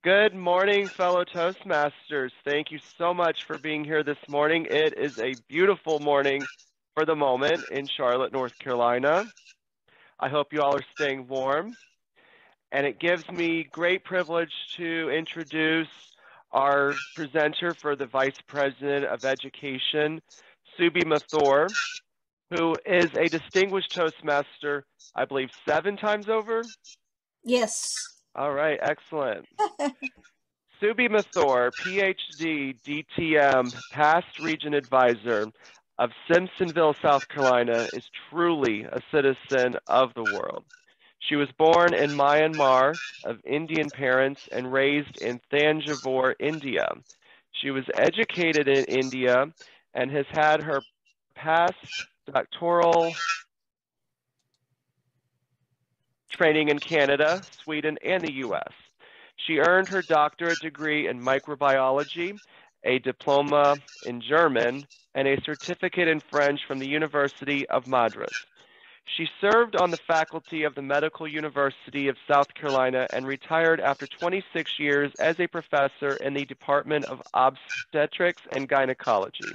Good morning, fellow Toastmasters. Thank you so much for being here this morning. It is a beautiful morning for the moment in Charlotte, North Carolina. I hope you all are staying warm. And it gives me great privilege to introduce our presenter for the Vice President of Education, Subbi Mathur, who is a distinguished Toastmaster, I believe 7 times over. Yes. All right, excellent. Subbi Mathur, PhD, DTM, past region advisor of Simpsonville, South Carolina, is truly a citizen of the world. She was born in Myanmar of Indian parents and raised in Thanjavur, India. She was educated in India and has had her past doctoral training in Canada, Sweden, and the US. She earned her doctorate degree in microbiology, a diploma in German, and a certificate in French from the University of Madras. She served on the faculty of the Medical University of South Carolina and retired after 26 years as a professor in the Department of Obstetrics and Gynecology.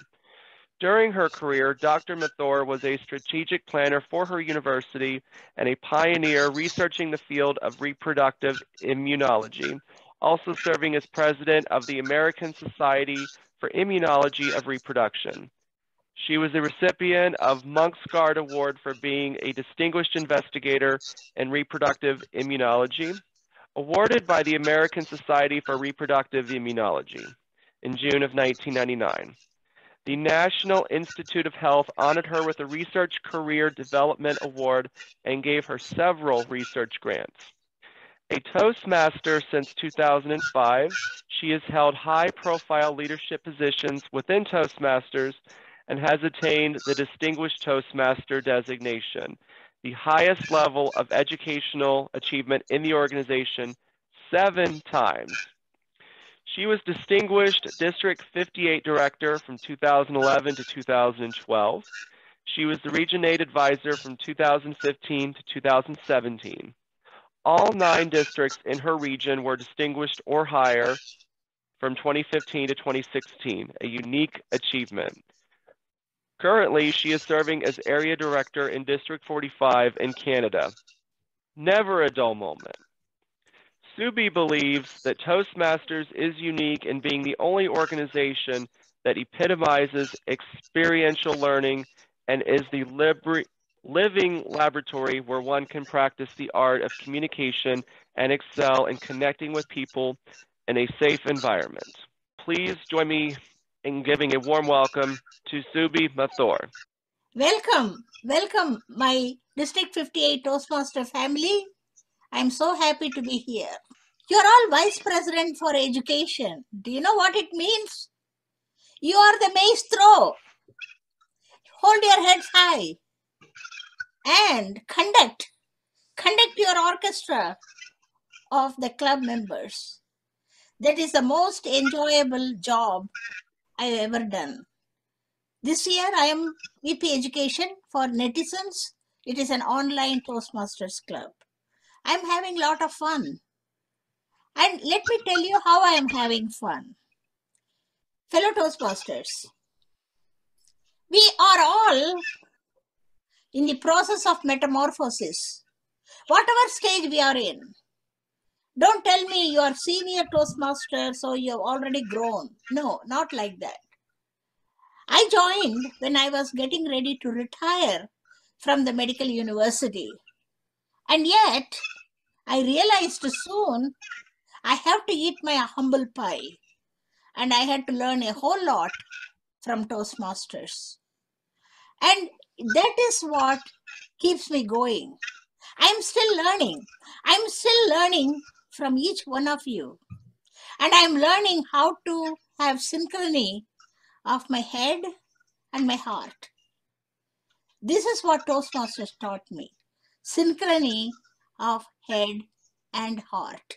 During her career, Dr. Mathur was a strategic planner for her university and a pioneer researching the field of reproductive immunology, also serving as president of the American Society for Immunology of Reproduction. She was the recipient of Monk's Guard Award for being a distinguished investigator in reproductive immunology, awarded by the American Society for Reproductive Immunology in June of 1999. The National Institute of Health honored her with a Research Career Development Award and gave her several research grants. A Toastmaster since 2005, she has held high-profile leadership positions within Toastmasters and has attained the Distinguished Toastmaster designation, the highest level of educational achievement in the organization, 7 times. She was Distinguished District 58 Director from 2011 to 2012. She was the Region 8 Advisor from 2015 to 2017. All 9 districts in her region were distinguished or higher from 2015 to 2016, a unique achievement. Currently, she is serving as Area Director in District 45 in Canada. Never a dull moment. Subbi believes that Toastmasters is unique in being the only organization that epitomizes experiential learning and is the living laboratory where one can practice the art of communication and excel in connecting with people in a safe environment. Please join me in giving a warm welcome to Subbi Mathur. Welcome, my District 58 Toastmaster family. I'm so happy to be here. You're all Vice President for Education. Do you know what it means? You are the maestro. Hold your heads high and conduct your orchestra of the club members. That is the most enjoyable job I've ever done. This year I am VP Education for netizens. It is an online Toastmasters club. I'm having a lot of fun. And let me tell you how I am having fun. Fellow Toastmasters, we are all in the process of metamorphosis. Whatever stage we are in. Don't tell me you are senior Toastmaster, so you have already grown. No, not like that. I joined when I was getting ready to retire from the medical university. And yet, I realized soon I have to eat my humble pie. And I had to learn a whole lot from Toastmasters. And that is what keeps me going. I'm still learning. I'm still learning from each one of you. And I'm learning how to have synchrony of my head and my heart. This is what Toastmasters taught me. Synchrony of head and heart.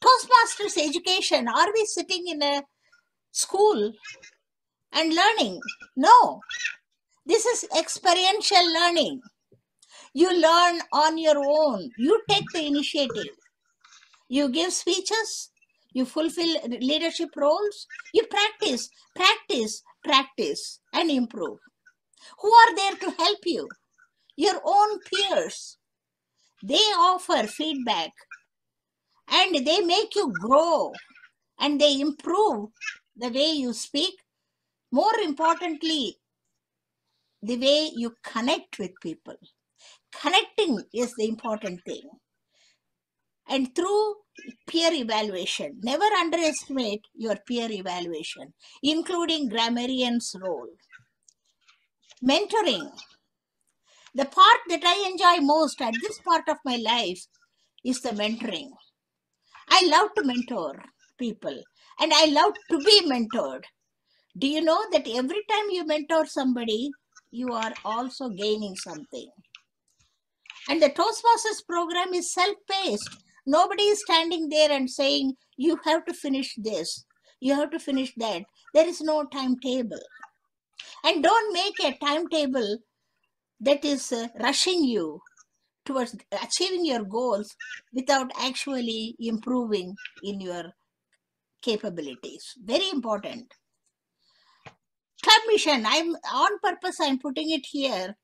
Toastmasters education, are we sitting in a school and learning? No. This is experiential learning. You learn on your own. You take the initiative. You give speeches, you fulfill leadership roles, you practice, practice, practice, and improve. Who are there to help you? Your own peers. They offer feedback and they make you grow and they improve the way you speak. More importantly, the way you connect with people. Connecting is the important thing. And through peer evaluation, never underestimate your peer evaluation, including grammarian's role. Mentoring. The part that I enjoy most at this part of my life is the mentoring. I love to mentor people and I love to be mentored. Do you know that every time you mentor somebody, you are also gaining something? And the Toastmasters program is self-paced. Nobody is standing there and saying, you have to finish this, you have to finish that. There is no timetable. And don't make a timetable that is rushing you towards achieving your goals without actually improving in your capabilities. Very important. Club mission, I'm on purpose, I'm putting it here.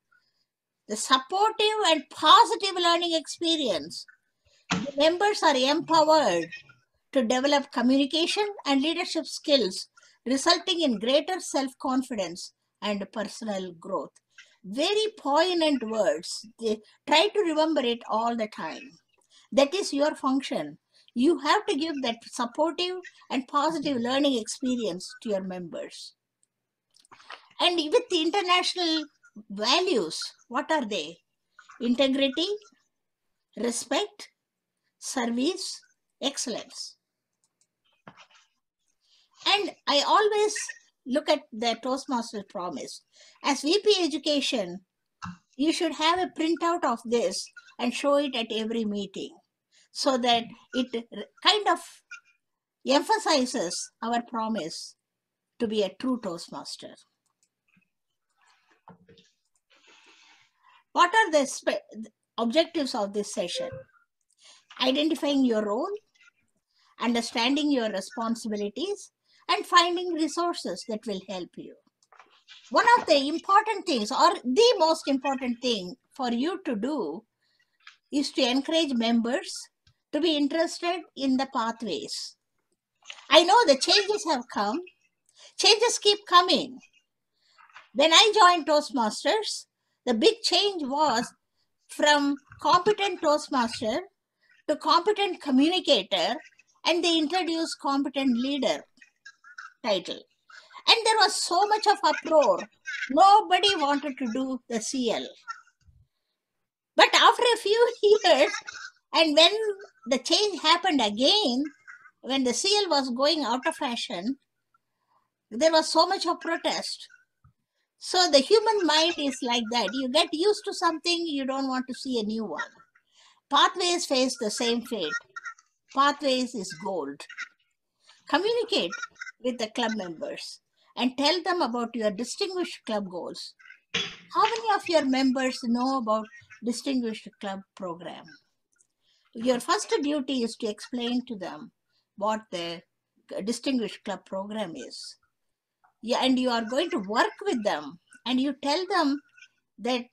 The supportive and positive learning experience. The members are empowered to develop communication and leadership skills, resulting in greater self-confidence and personal growth. Very poignant words. Try to remember it all the time. That is your function. You have to give that supportive and positive learning experience to your members. And with the international values, what are they? Integrity, respect, service, excellence. And I always look at the Toastmaster promise. As VP education, you should have a printout of this and show it at every meeting so that it kind of emphasizes our promise to be a true Toastmaster. What are the objectives of this session? Identifying your role, understanding your responsibilities, and finding resources that will help you. One of the important things, or the most important thing for you to do, is to encourage members to be interested in the pathways. I know the changes have come. Changes keep coming. When I joined Toastmasters, the big change was from competent Toastmaster to competent communicator, and they introduced competent leader title. And there was so much of uproar. Nobody wanted to do the CL. But after a few years, and when the change happened again, when the CL was going out of fashion, there was so much of protest. So the human mind is like that. You get used to something, you don't want to see a new one. Pathways face the same fate. Pathways is gold. Communicate with the club members and tell them about your distinguished club goals. How many of your members know about distinguished club program? Your first duty is to explain to them what the distinguished club program is. Yeah, and you are going to work with them and you tell them that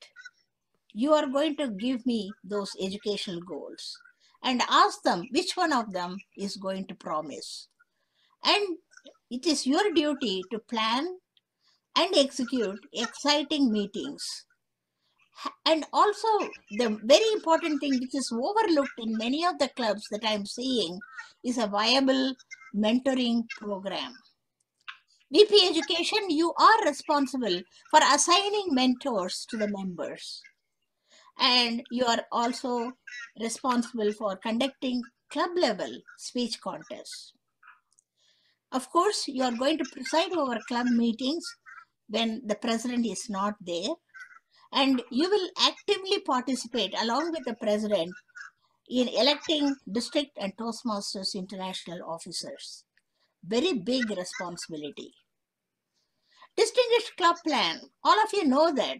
you are going to give me those educational goals and ask them which one of them is going to promise. And it is your duty to plan and execute exciting meetings. And also the very important thing which is overlooked in many of the clubs that I'm seeing is a viable mentoring program. VP education, you are responsible for assigning mentors to the members. And you are also responsible for conducting club level speech contests. Of course, you are going to preside over club meetings when the president is not there, and you will actively participate along with the president in electing district and Toastmasters international officers. Very big responsibility. Distinguished club plan, all of you know that,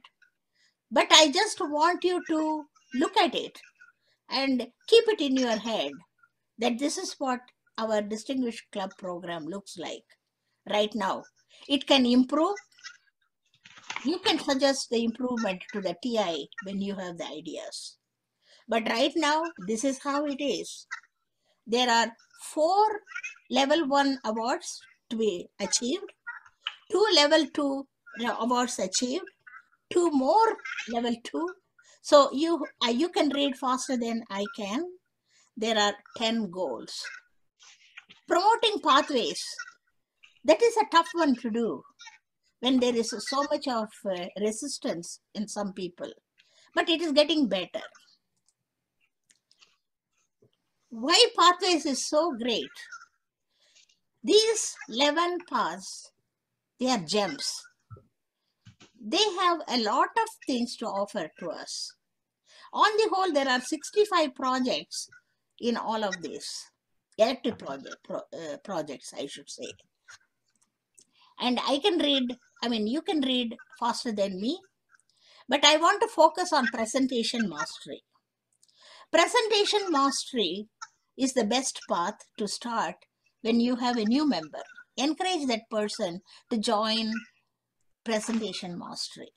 but I just want you to look at it and keep it in your head. that this is what our Distinguished Club program looks like right now. It can improve. You can suggest the improvement to the TI when you have the ideas. But right now, this is how it is. There are 4 level 1 awards to be achieved, 2 level 2 awards achieved, 2 more level 2. So you can read faster than I can. There are 10 goals. Promoting pathways. That is a tough one to do when there is so much of resistance in some people. But it is getting better. Why pathways is so great? These 11 paths, they are gems. They have a lot of things to offer to us. On the whole, there are 65 projects in all of these. Elective projects, I should say. And you can read faster than me, but I want to focus on presentation mastery. Presentation mastery is the best path to start when you have a new member. Encourage that person to join presentation mastery.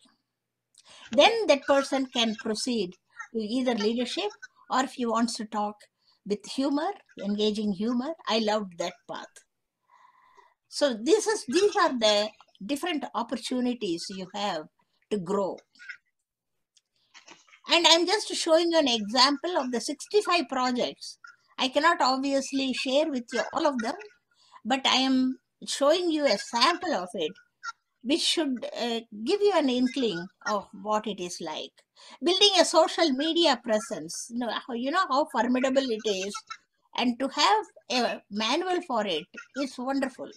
Then that person can proceed to either leadership, or if he wants to talk with humor, engaging humor. I loved that path. So these are the different opportunities you have to grow. And I'm just showing you an example of the 65 projects. I cannot obviously share with you all of them, but I am showing you a sample of it, which should give you an inkling of what it is like. Building a social media presence, you know how formidable it is, and to have a manual for it is wonderful.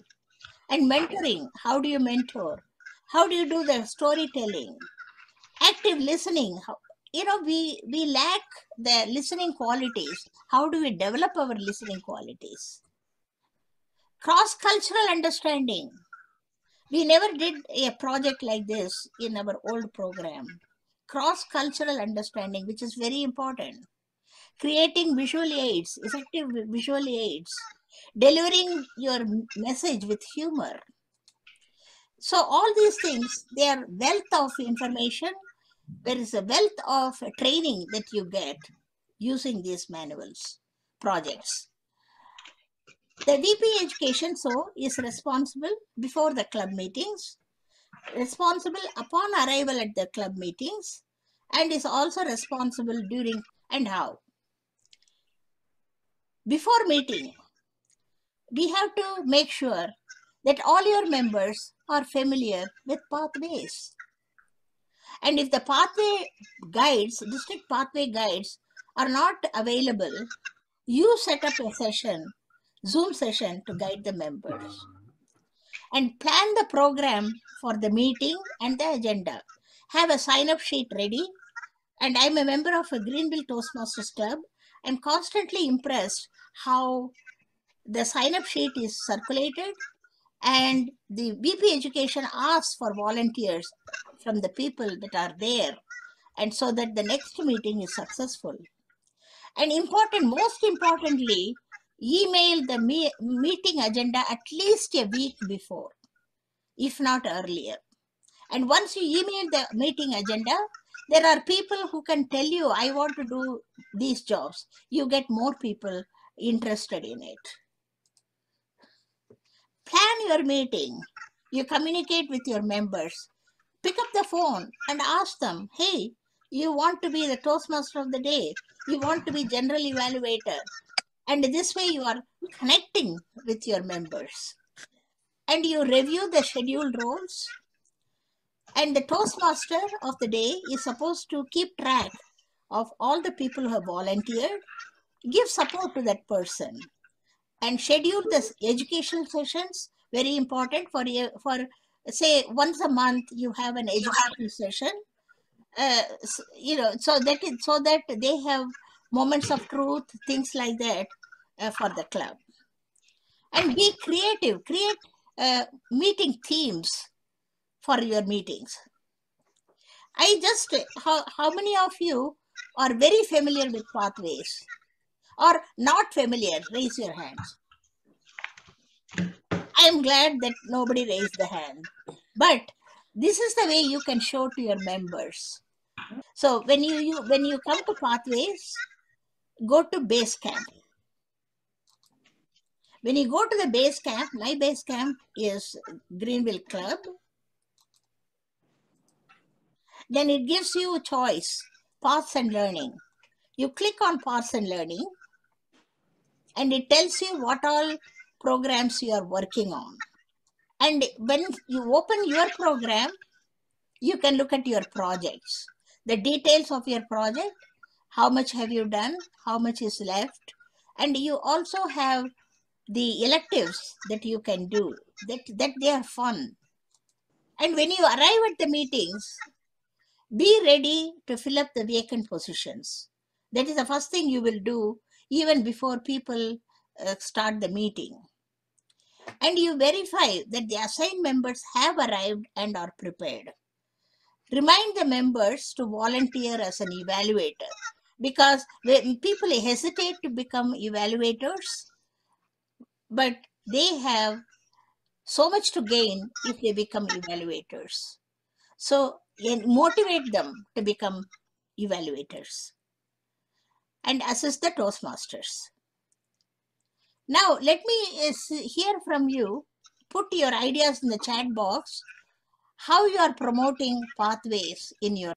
And mentoring, how do you mentor? How do you do the storytelling? Active listening, we lack the listening qualities. How do we develop our listening qualities? Cross-cultural understanding. We never did a project like this in our old program. Cross-cultural understanding, which is very important. Creating visual aids, effective visual aids. Delivering your message with humor. So all these things, they are wealth of information. There is a wealth of training that you get using these manuals, projects. The VPE education is responsible before the club meetings, responsible upon arrival at the club meetings, and is also responsible during and how. Before meeting, we have to make sure that all your members are familiar with pathways. And if the pathway guides, district pathway guides are not available, you set up a session, Zoom session, to guide the members. And plan the program for the meeting and the agenda. Have a sign-up sheet ready. And I'm a member of a Greenville Toastmasters Club. I'm constantly impressed how the sign-up sheet is circulated, and the VP education asks for volunteers from the people that are there, and so that the next meeting is successful. And most importantly, email the meeting agenda at least a week before, if not earlier. And once you email the meeting agenda, there are people who can tell you, I want to do these jobs. You get more people interested in it. Plan your meeting. You communicate with your members. Pick up the phone and ask them, hey, you want to be the Toastmaster of the day. You want to be general evaluator. And this way you are connecting with your members. And you review the scheduled roles. And the Toastmaster of the day is supposed to keep track of all the people who have volunteered, give support to that person, and schedule the educational sessions. Very important for say once a month you have an educational session, so that they have moments of truth, things like that, for the club. And be creative. Create meeting themes for your meetings. How many of you are very familiar with pathways? or not familiar? Raise your hands. I am glad that nobody raised the hand. But this is the way you can show to your members. So when you come to Pathways, go to base camp. When you go to the base camp, my base camp is Greenville Club. Then it gives you a choice, paths and learning. You click on paths and learning, and it tells you what all programs you are working on. And when you open your program, you can look at your projects, the details of your project, how much have you done, how much is left, and you also have the electives that you can do, that they are fun. And when you arrive at the meetings, be ready to fill up the vacant positions. That is the first thing you will do even before people start the meeting. And you verify that the assigned members have arrived and are prepared. Remind the members to volunteer as an evaluator, because when people hesitate to become evaluators, but they have so much to gain if they become evaluators. So motivate them to become evaluators and assist the Toastmasters. Now, let me hear from you. Put your ideas in the chat box, how you are promoting Pathways in your...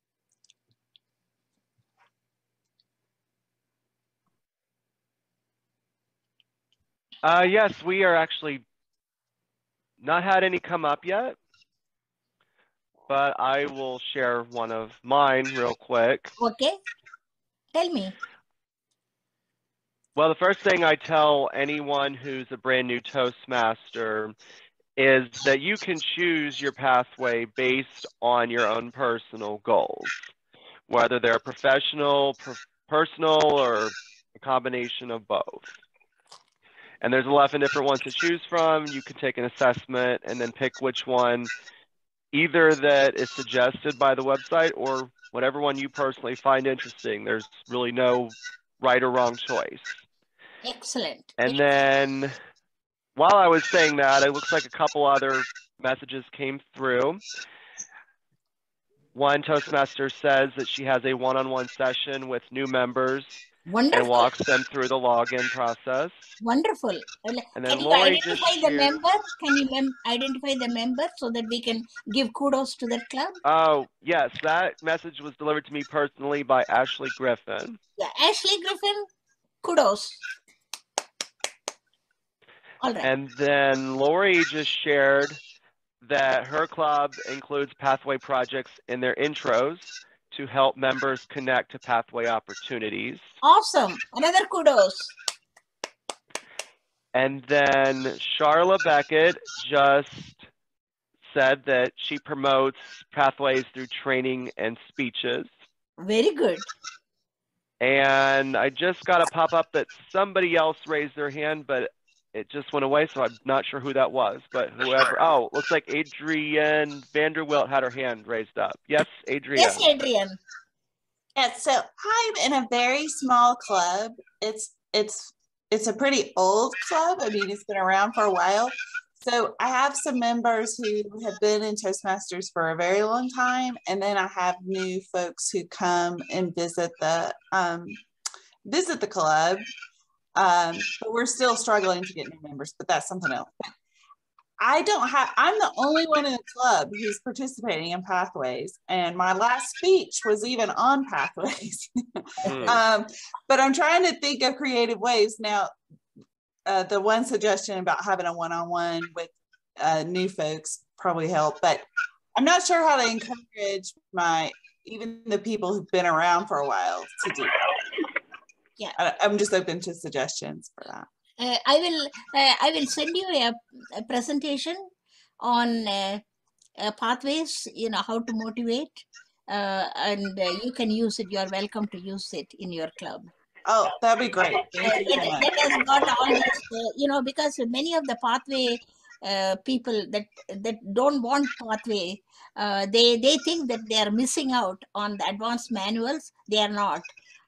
Yes, we are actually not had any come up yet, but I will share one of mine real quick. Okay, tell me. Well, the first thing I tell anyone who's a brand new Toastmaster is that you can choose your pathway based on your own personal goals, whether they're professional, personal, or a combination of both. And there's 11 different ones to choose from. You can take an assessment and then pick which one, either that is suggested by the website or whatever one you personally find interesting. There's really no right or wrong choice. Excellent. And then while I was saying that, it looks like a couple other messages came through. One Toastmaster says that she has a one-on-one session with new members. Wonderful. And walks them through the login process. Wonderful. And then can you Lori identify just the shared... member? Can you identify the member so that we can give kudos to that club? Oh, yes. That message was delivered to me personally by Ashley Griffin. Yeah, Ashley Griffin, kudos. All right. And then Lori just shared that her club includes pathway projects in their intros to help members connect to pathway opportunities. Awesome. Another kudos. And then Charla Beckett just said that she promotes pathways through training and speeches. Very good. And I just got a pop-up that somebody else raised their hand, but it just went away, so I'm not sure who that was. But whoever... Oh, looks like Adrienne Vanderwilt had her hand raised up. Yes, Adrienne. Yes, Adrienne. Yeah, so I'm in a very small club. It's a pretty old club. I mean, it's been around for a while. So I have some members who have been in Toastmasters for a very long time, and then I have new folks who come and visit the club. But we're still struggling to get new members, but that's something else. I'm the only one in the club who's participating in Pathways, and my last speech was even on Pathways. But I'm trying to think of creative ways. Now, the one suggestion about having a one-on-one with new folks probably help, but I'm not sure how to encourage even the people who've been around for a while to do that. Yeah, I'm just open to suggestions for that. I will send you a presentation on pathways, how to motivate, and you can use it. You are welcome to use it in your club. Oh, that'd be great. Thank you so much. That has got all this, because many of the pathway people that don't want pathway, they think that they are missing out on the advanced manuals. They are not.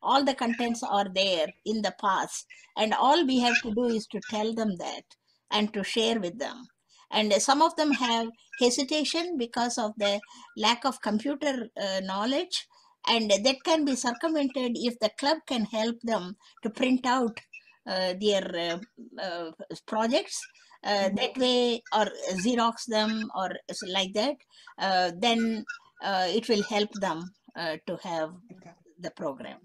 All the contents are there in the past, and all we have to do is to tell them that and to share with them. And some of them have hesitation because of the lack of computer knowledge, and that can be circumvented if the club can help them to print out their projects that way, or Xerox them, or like that. Then it will help them to have Okay. the program.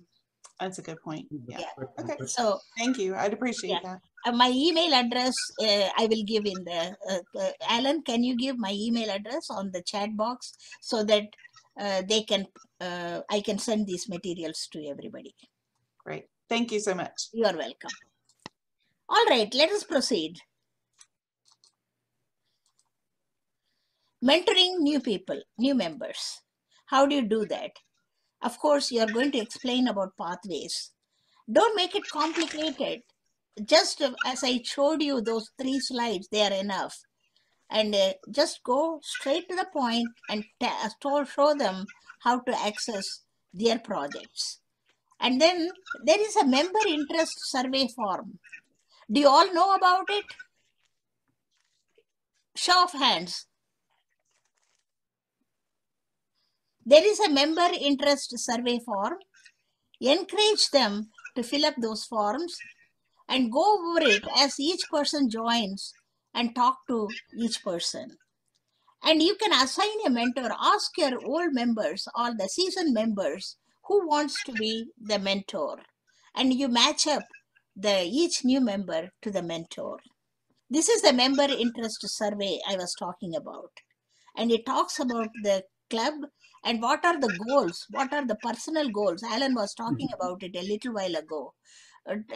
That's a good point. Yeah. Yeah. Okay. So Thank you. I'd appreciate yeah. that. My email address I will give in the Alan, can you give my email address on the chat box so that they can I can send these materials to everybody. Great. Thank you so much. You are welcome. All right, let us proceed. Mentoring new people, new members. How do you do that? Of course, you are going to explain about pathways. Don't make it complicated. Just as I showed you those 3 slides, they are enough. And just go straight to the point and show them how to access their projects. And then there is a member interest survey form. Do you all know about it? Show of hands. There is a member interest survey form. Encourage them to fill up those forms and go over it as each person joins and talk to each person. And you can assign a mentor. Ask your old members or the seasoned members who wants to be the mentor. And you match up each new member to the mentor. This is the member interest survey I was talking about. And it talks about the club and what are the goals, what are the personal goals. Alan was talking about it a little while ago.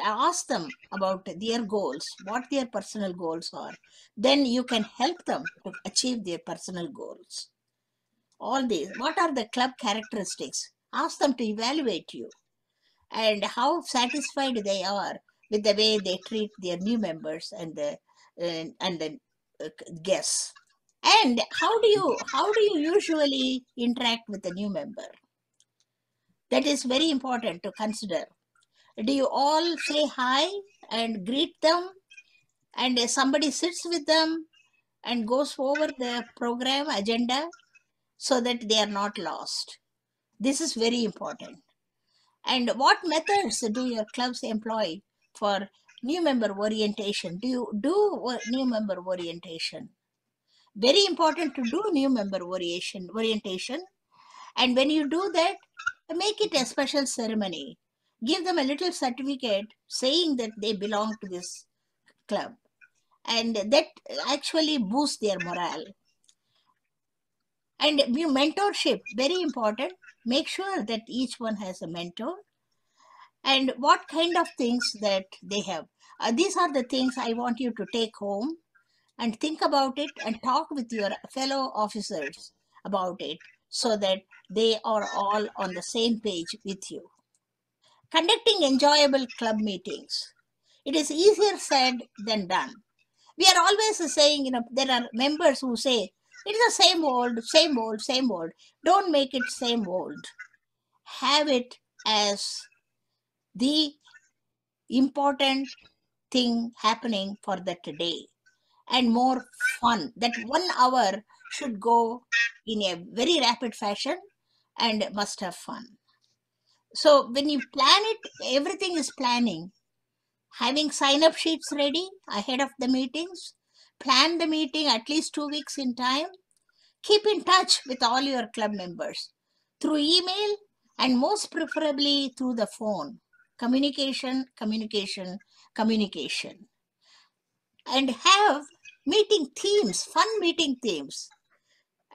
Ask them about their goals, what their personal goals are. Then you can help them to achieve their personal goals. All these, what are the club characteristics? Ask them to evaluate you and how satisfied they are with the way they treat their new members and the guests. And how do you usually interact with a new member? That is very important to consider. Do you all say hi and greet them, and somebody sits with them and goes over the program agenda so that they are not lost? This is very important. And what methods do your clubs employ for new member orientation? Do you do new member orientation? Very important to do new member orientation. And when you do that, make it a special ceremony. Give them a little certificate saying that they belong to this club. And that actually boosts their morale. And mentorship, very important. Make sure that each one has a mentor. And what kind of things that they have. These are the things I want you to take home and think about it and talk with your fellow officers about it so that they are all on the same page with you. Conducting enjoyable club meetings. It is easier said than done. We are always saying, there are members who say, it is the same old, same old, same old. Don't make it same old. Have it as the important thing happening for that day and more fun. That 1 hour should go in a very rapid fashion and must have fun. So when you plan it, everything is planning. Having sign-up sheets ready ahead of the meetings, plan the meeting at least 2 weeks in time. Keep in touch with all your club members through email and most preferably through the phone. Communication, communication, communication. And have meeting themes, fun meeting themes.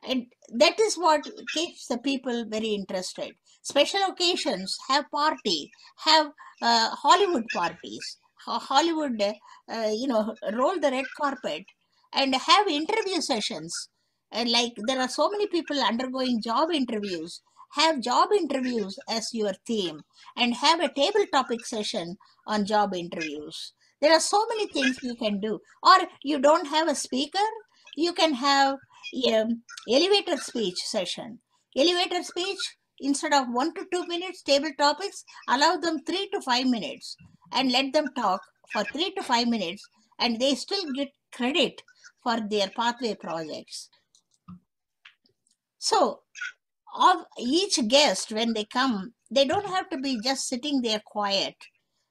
And that is what keeps the people very interested. Special occasions, have party, have Hollywood parties, Hollywood, roll the red carpet and have interview sessions. And like there are so many people undergoing job interviews, have job interviews as your theme and have a table topic session on job interviews. There are so many things you can do. Or you don't have a speaker, you can have elevator speech session. Elevator speech instead of 1 to 2 minutes table topics, allow them 3 to 5 minutes and let them talk for 3 to 5 minutes, and they still get credit for their pathway projects. So of each guest, when they come, they don't have to be just sitting there quiet.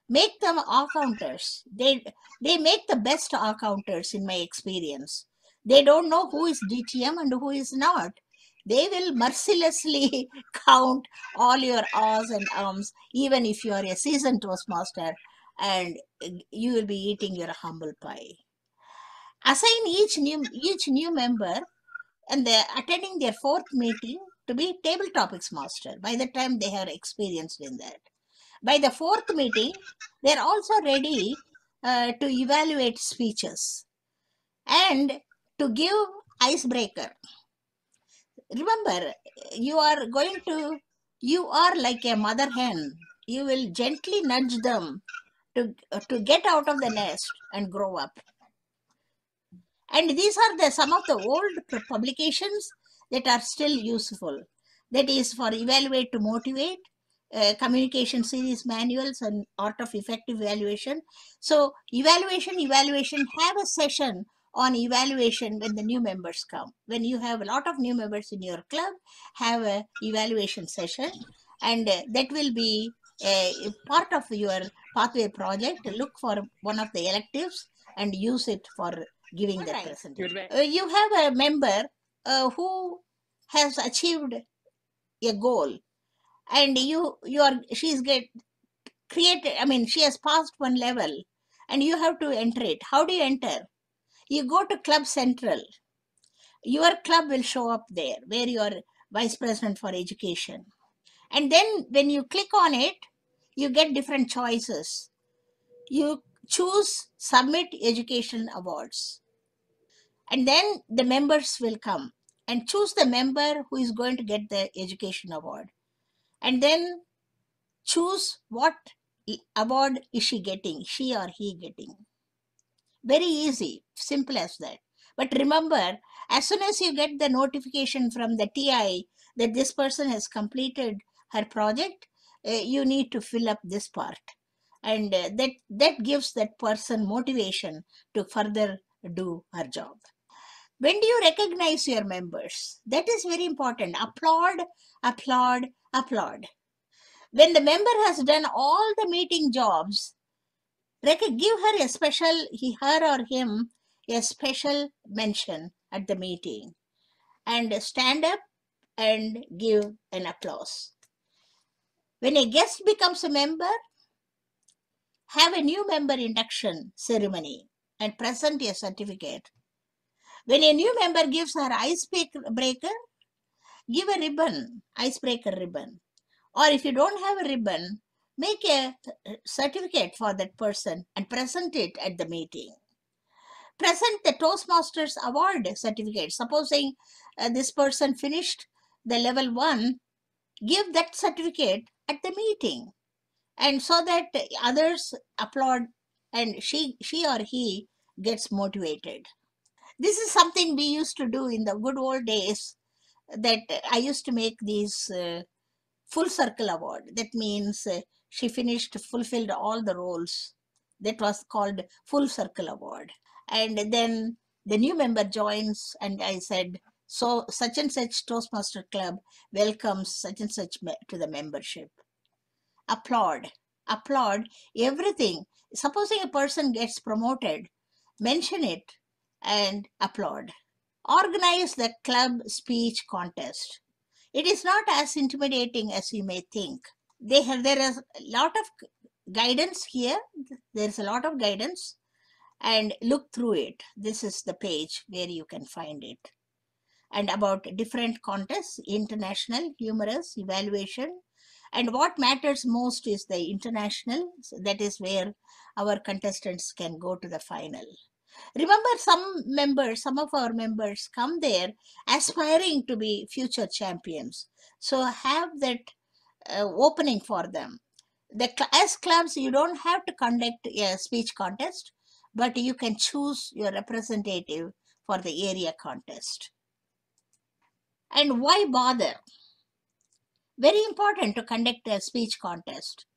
Make them accounters. They make the best accounters in my experience. They don't know who is DTM and who is not. They will mercilessly count all your ahs and ums, even if you are a seasoned Toastmaster, and you will be eating your humble pie. Assign each new member, and they're attending their fourth meeting, to be table topics master by the time they have experienced in that. By the fourth meeting, they're also ready to evaluate speeches and to give icebreaker. Remember, you are like a mother hen. You will gently nudge them to get out of the nest and grow up. And these are some of the old publications that are still useful. That is for Evaluate to Motivate, communication series manuals, and art of effective evaluation. So evaluation, have a session on evaluation when the new members come. When you have a lot of new members in your club, have a evaluation session, and that will be a part of your pathway project. Look for one of the electives and use it for giving that presentation. You have a member who has achieved a goal, and she's created, she has passed one level, and you have to enter it. How do you enter? You go to Club Central. Your club will show up there, where you are Vice President for Education. And then when you click on it, you get different choices. You choose Submit Education Awards. And then the members will come and choose the member who is going to get the education award. And then choose what award is she or he getting. Very easy, simple as that. But remember, as soon as you get the notification from the TI that this person has completed her project, you need to fill up this part. And that gives that person motivation to further do her job. When do you recognize your members? That is very important. Applaud, applaud, applaud. When the member has done all the meeting jobs, give her a special, her or him, a special mention at the meeting, and stand up and give an applause. When a guest becomes a member, have a new member induction ceremony and present a certificate. When a new member gives her icebreaker, give a ribbon, icebreaker ribbon. Or if you don't have a ribbon, make a certificate for that person and present it at the meeting. Present the Toastmasters award certificate. Supposing this person finished the level 1, give that certificate at the meeting, and so that others applaud and she or he gets motivated. This is something we used to do in the good old days, that I used to make these full circle award. That means she fulfilled all the roles. That was called full circle award. And then the new member joins, and I said, so such and such Toastmaster Club welcomes such and such to the membership. Applaud everything. Supposing a person gets promoted, mention it and applaud. Organize the club speech contest. It is not as intimidating as you may think. There is a lot of guidance here. There's a lot of guidance, and look through it. This is the page where you can find it. And about different contests, international, humorous, evaluation. And what matters most is the international. That is where our contestants can go to the final. Remember, some of our members come there aspiring to be future champions. So have that opening for them. As clubs, you don't have to conduct a speech contest, but you can choose your representative for the area contest. And why bother? Very important to conduct a speech contest.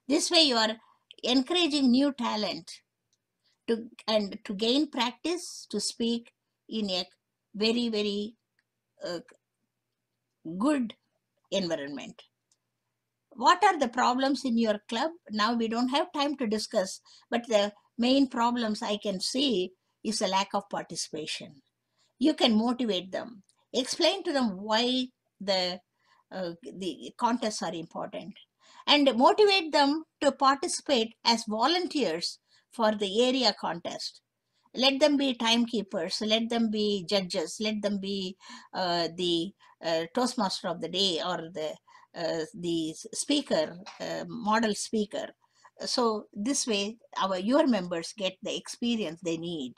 This way you are encouraging new talent to gain practice to speak in a very, very good environment. What are the problems in your club? Now we don't have time to discuss, but the main problems I can see is a lack of participation. You can motivate them, explain to them why the contests are important, and motivate them to participate as volunteers for the area contest. Let them be timekeepers, let them be judges, let them be the Toastmaster of the day, or the speaker, model speaker. So this way your members get the experience they need.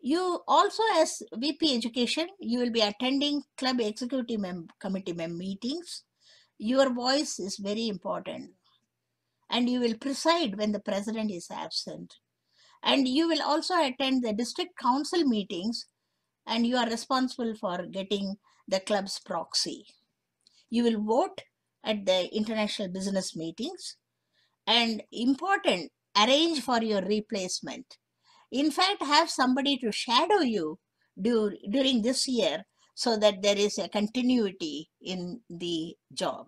You also, as VP Education, you will be attending club executive committee meetings. Your voice is very important, and you will preside when the president is absent. And you will also attend the district council meetings, and you are responsible for getting the club's proxy. You will vote at the international business meetings, and important, arrange for your replacement. In fact, have somebody to shadow you during this year, so that there is a continuity in the job,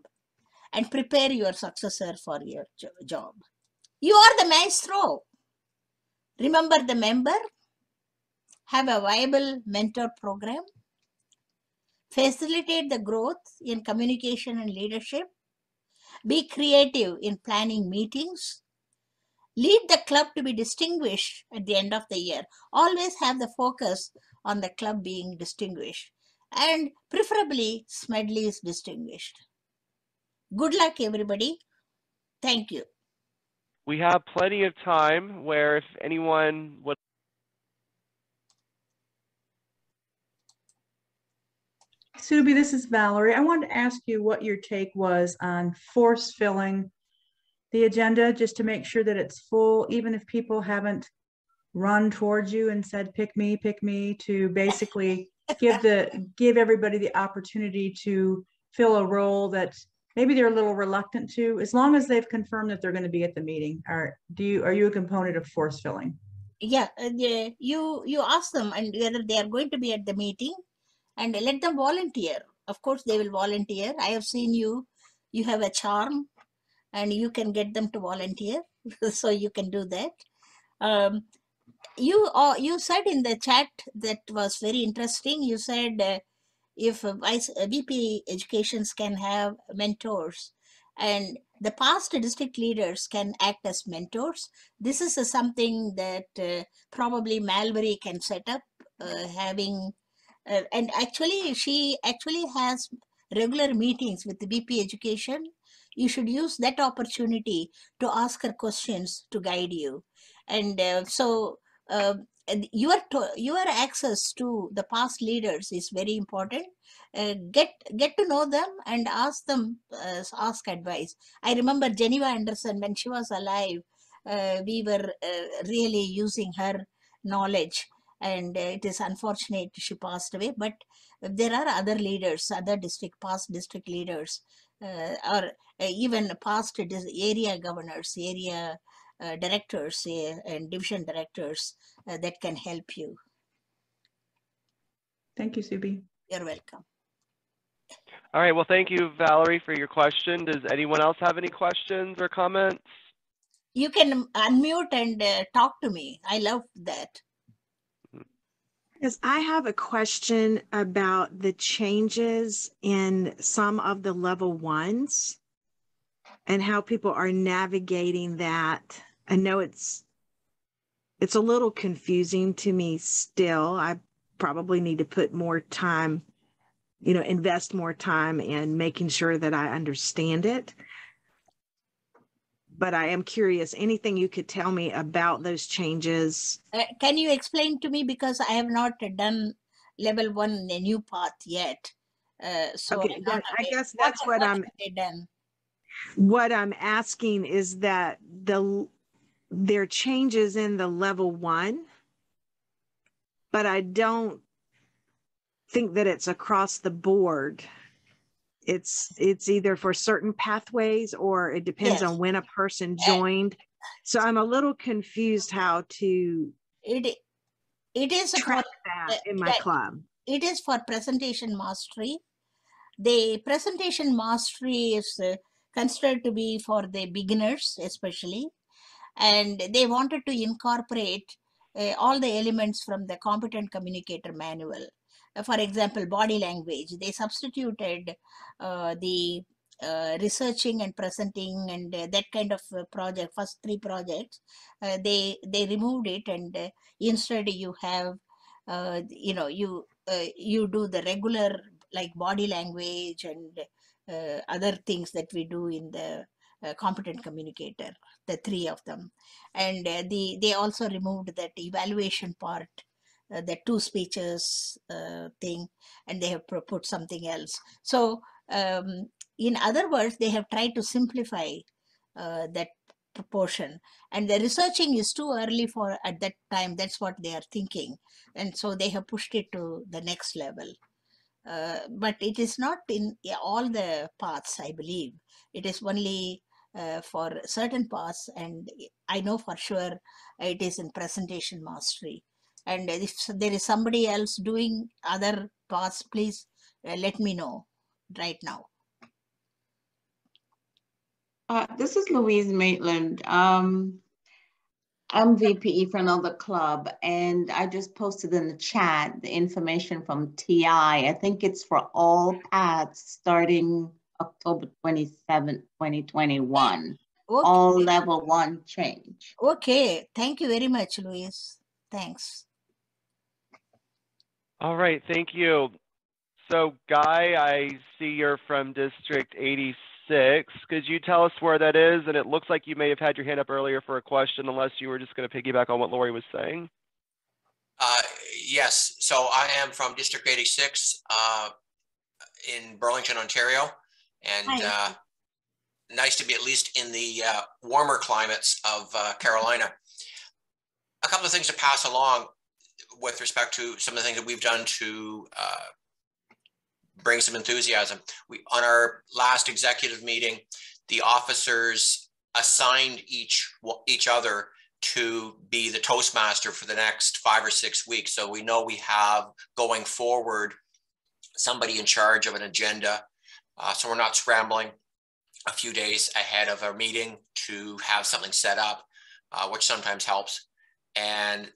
and prepare your successor for your job. You are the maestro. Remember the member, have a viable mentor program, facilitate the growth in communication and leadership, be creative in planning meetings, lead the club to be distinguished at the end of the year. Always have the focus on the club being distinguished, and preferably Smedley is distinguished. Good luck, everybody. Thank you. We have plenty of time where if anyone would. Subbi, this is Valerie. I wanted to ask you what your take was on force filling the agenda, just to make sure that it's full, even if people haven't run towards you and said, pick me, to basically give everybody the opportunity to fill a role that maybe they're a little reluctant to, as long as they've confirmed that they're going to be at the meeting. Are you a component of force filling? Yeah, you ask them and whether they are going to be at the meeting, and let them volunteer. Of course, they will volunteer. I have seen you have a charm, and you can get them to volunteer. So you can do that. You said in the chat that was very interesting. You said if VP educations can have mentors, and the past district leaders can act as mentors. This is something that probably Mallory can set up, having and actually she actually has regular meetings with the VP education. You should use that opportunity to ask her questions to guide you. And and your access to the past leaders is very important. Get to know them and ask them, ask advice. I remember Geneva Anderson, when she was alive, we were really using her knowledge, and it is unfortunate she passed away. But there are other leaders, other past district leaders, or even past area governors, area directors, and division directors that can help you. Thank you, Subbi. You're welcome. All right, well, thank you, Valerie, for your question. Does anyone else have any questions or comments? You can unmute and talk to me. I love that. Yes, I have a question about the changes in some of the level ones and how people are navigating that. I know it's a little confusing to me still. I probably need to put more time, invest more time in making sure that I understand it. But I am curious, anything you could tell me about those changes? Can you explain to me, because I have not done level 1 in a new path yet. So okay, I guess that's what I'm done. What I'm asking is that there are changes in the level 1, but I don't think that it's across the board. it's either for certain pathways or it depends Yes. on when a person joined. So I'm a little confused how to It is track for that in my club. it is for presentation mastery. The presentation mastery is considered to be for the beginners especially, and they wanted to incorporate all the elements from the competent communicator manual. For example, body language. They substituted the researching and presenting and that kind of project, first 3 projects. They removed it, and instead you have you do the regular like body language and other things that we do in the competent communicator, the 3 of them. And they also removed that evaluation part, the 2 speeches thing, and they have put something else. So in other words, they have tried to simplify that proportion, and the researching is too early for at that time. That's what they are thinking, and so they have pushed it to the next level. But it is not in all the paths, I believe. It is only for certain paths, and I know for sure it is in presentation mastery. And if there is somebody else doing other paths, please let me know right now. This is Louise Maitland. I'm VPE for another club, and I just posted in the chat the information from TI. I think it's for all paths starting October 27th, 2021. Okay. All level 1 change. Okay, thank you very much, Louise. Thanks. All right, thank you. So Guy, I see you're from District 86. Could you tell us where that is? And it looks like you may have had your hand up earlier for a question, unless you were just going to piggyback on what Lori was saying. Yes, so I am from District 86 in Burlington, Ontario, and nice to be at least in the warmer climates of Carolina. A couple of things to pass along with respect to some of the things that we've done to bring some enthusiasm. On our last executive meeting, the officers assigned each other to be the Toastmaster for the next 5 or 6 weeks. So we know we have going forward somebody in charge of an agenda. So we're not scrambling a few days ahead of our meeting to have something set up, which sometimes helps. And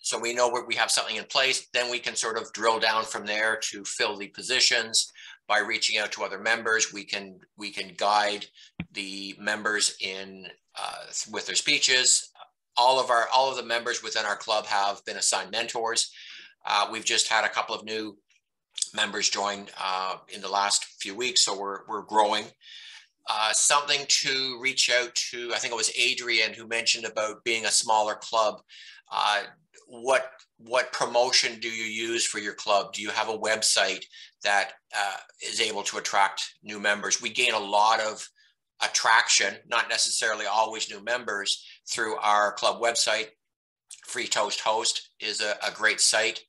so we know where we have something in place, then we can sort of drill down from there to fill the positions by reaching out to other members. We can guide the members in with their speeches. All of the members within our club have been assigned mentors. We've just had a couple of new members join in the last few weeks, so we're growing. Something to reach out to, I think it was Adrian who mentioned about being a smaller club. What promotion do you use for your club? Do you have a website that is able to attract new members? We gain a lot of attraction, not necessarily always new members, through our club website. Free Toast Host is a great site.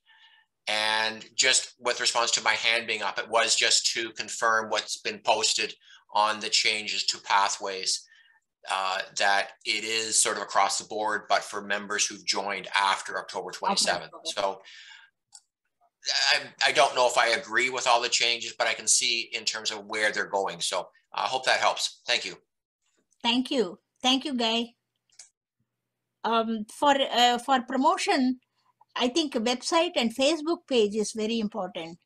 And just with response to my hand being up, it was just to confirm what's been posted on the changes to pathways, that it is sort of across the board, but for members who've joined after October 27th. So I don't know if I agree with all the changes, but I can see in terms of where they're going. So I hope that helps. Thank you. Thank you. Thank you, Guy. For promotion, I think a website and Facebook page is very important.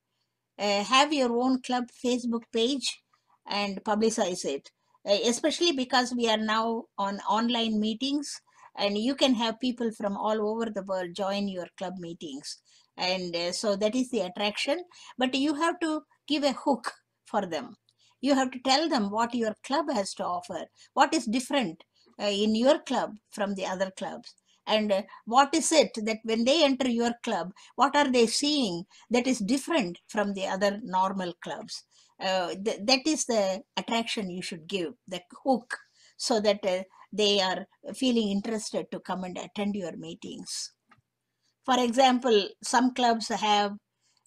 Have your own club Facebook page and publicize it, especially because we are now on online meetings, and you can have people from all over the world join your club meetings. And so that is the attraction, but you have to give a hook for them. You have to tell them what your club has to offer, what is different in your club from the other clubs. And what is it that when they enter your club, what are they seeing that is different from the other normal clubs? That is the attraction you should give, the hook, so that they are feeling interested to come and attend your meetings. For example, some clubs have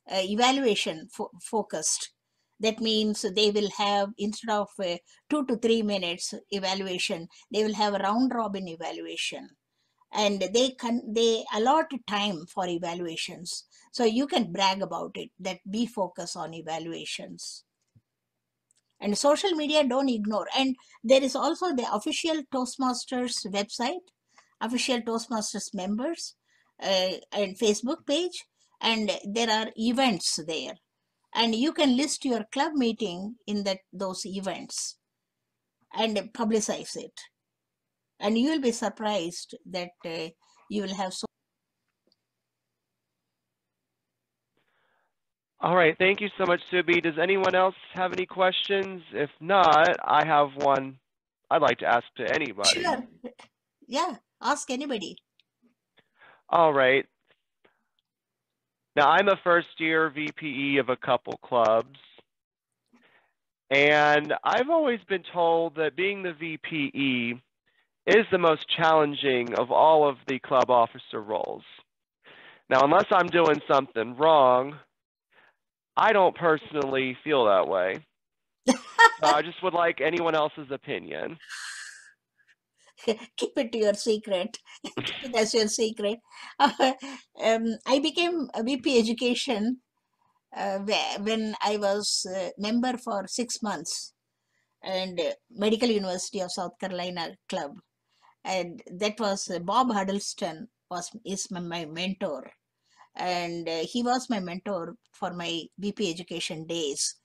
evaluation focused. That means they will have, instead of 2 to 3 minutes evaluation, they will have a round robin evaluation. And they allot time for evaluations. So you can brag about it, that we focus on evaluations. And social media, don't ignore. And there is also the official Toastmasters website, official Toastmasters members, and Facebook page, and there are events there. And you can list your club meeting in those events and publicize it. And you will be surprised that you will have so. All right, thank you so much, Subbi. Does anyone else have any questions? If not, I have one I'd like to ask to anybody. Sure. Yeah, ask anybody. All right. Now, I'm a first-year VPE of a couple clubs, and I've always been told that being the VPE is the most challenging of all of the club officer roles. Now, unless I'm doing something wrong, I don't personally feel that way. So I just would like anyone else's opinion. Keep it to your secret. Keep it as your secret. I became a VP education when I was a member for 6 months, and Medical University of South Carolina club. And that was Bob Huddleston is my mentor. And he was my mentor for my VP education days.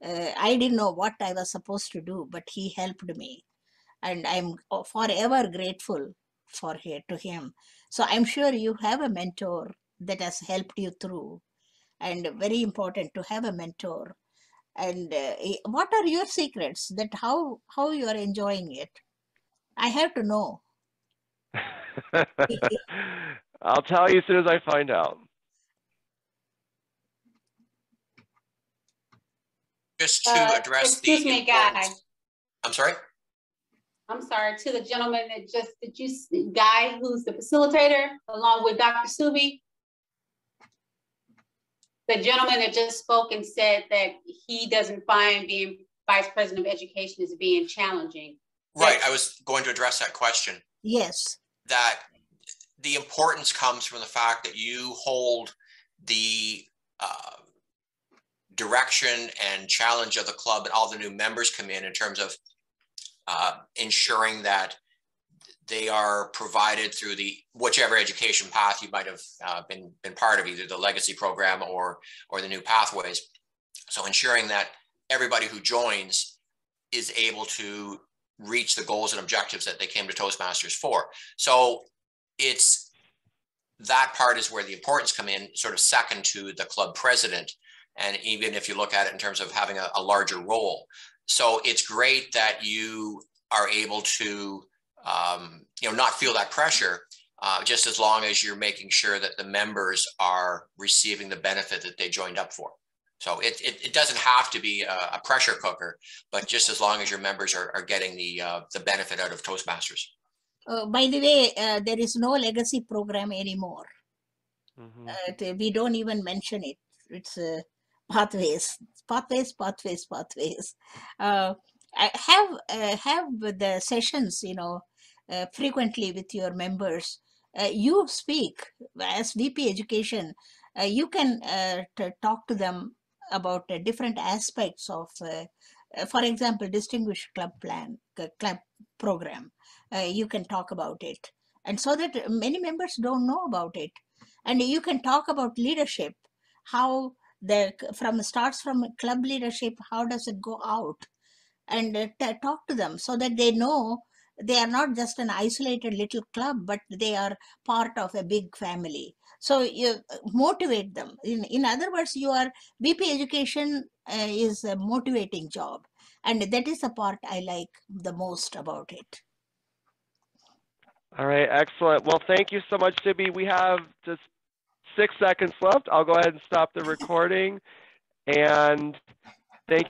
I didn't know what I was supposed to do, but he helped me. And I'm forever grateful to him. So I'm sure you have a mentor that has helped you through, and very important to have a mentor. And what are your secrets, that how you are enjoying it? I have to know. I'll tell you as soon as I find out. Just to address excuse me, Guy. I'm sorry? I'm sorry, to the gentleman Guy, who's the facilitator, along with Dr. Subbi. The gentleman that just spoke and said that he doesn't find being Vice President of Education as being challenging. Right, I was going to address that question. Yes. That the importance comes from the fact that you hold the direction and challenge of the club, and all the new members come in terms of ensuring that they are provided through whichever education path you might have been part of, either the legacy program or the new pathways. So ensuring that everybody who joins is able to reach the goals and objectives that they came to Toastmasters for. So that part is where the importance come in, sort of second to the club president. And even if you look at it in terms of having a larger role. So it's great that you are able to not feel that pressure, just as long as you're making sure that the members are receiving the benefit that they joined up for. So it doesn't have to be a pressure cooker, but just as long as your members are getting the benefit out of Toastmasters. By the way, there is no legacy program anymore. Mm-hmm. We don't even mention it. It's pathways. Have the sessions, frequently with your members. You speak as VP education. You can talk to them about different aspects of, for example, distinguished club program. You can talk about it, and so that many members don't know about it. And you can talk about leadership, how starts from club leadership, how does it go out, and talk to them so that they know they are not just an isolated little club, but they are part of a big family. So you motivate them. In other words, your VP education is a motivating job, and that is the part I like the most about it. All right, excellent. Well, thank you so much, Subbi. We have just 6 seconds left. I'll go ahead and stop the recording. And thank